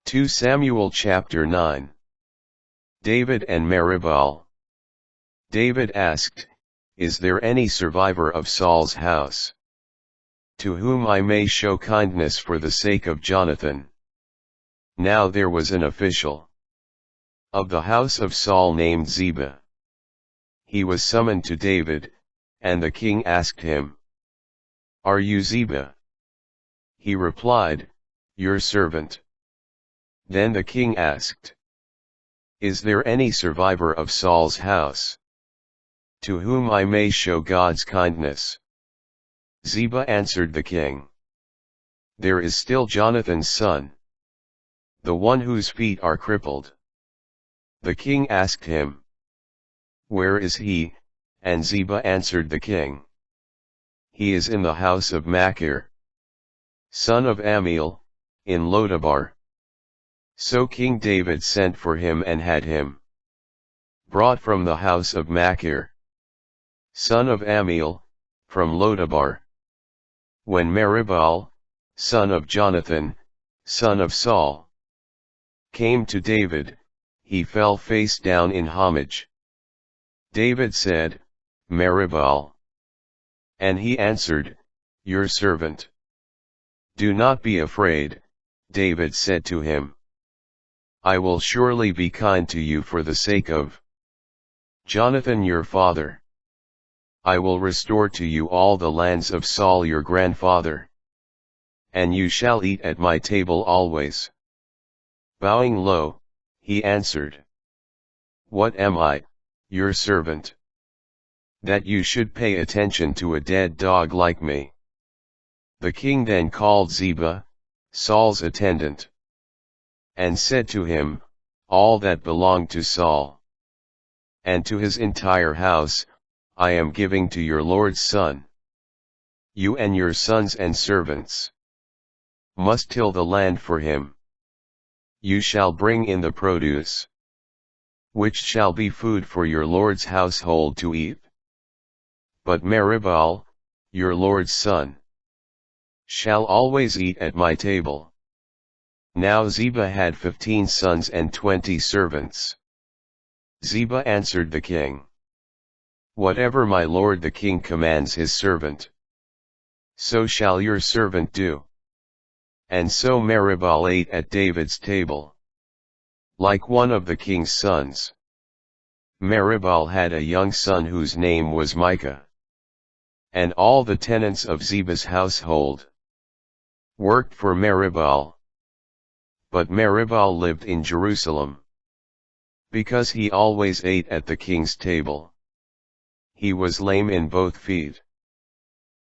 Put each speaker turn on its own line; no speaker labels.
2 Samuel chapter 9. David and Merib-baal. David asked, "Is there any survivor of Saul's house, to whom I may show kindness for the sake of Jonathan?" Now there was an official of the house of Saul named Ziba. He was summoned to David, and the king asked him, "Are you Ziba?" He replied, "Your servant." Then the king asked, "Is there any survivor of Saul's house, to whom I may show God's kindness?" Ziba answered the king, "There is still Jonathan's son, the one whose feet are crippled." The king asked him, "Where is he?" And Ziba answered the king, "He is in the house of Machir, son of Ammiel, in Lodabar." So King David sent for him and had him brought from the house of Machir, son of Ammiel, from Lodabar. When Merib-baal, son of Jonathan, son of Saul, came to David, he fell face down in homage. David said, "Merib-baal." And he answered, "Your servant." "Do not be afraid," David said to him. "I will surely be kind to you for the sake of Jonathan your father. I will restore to you all the lands of Saul your grandfather, and you shall eat at my table always." Bowing low, he answered, "What am I, your servant, that you should pay attention to a dead dog like me?" The king then called Ziba, Saul's attendant, and said to him, "All that belonged to Saul, and to his entire house, I am giving to your lord's son. You and your sons and servants must till the land for him. You shall bring in the produce, which shall be food for your lord's household to eat. But Merib-baal, your lord's son, shall always eat at my table." Now Ziba had 15 sons and 20 servants. Ziba answered the king, "Whatever my lord the king commands his servant, so shall your servant do." And so Merib-baal ate at David's table, like one of the king's sons. Merib-baal had a young son whose name was Micah. And all the tenants of Ziba's household worked for Merib-baal. But Merib-baal lived in Jerusalem, because he always ate at the king's table. He was lame in both feet.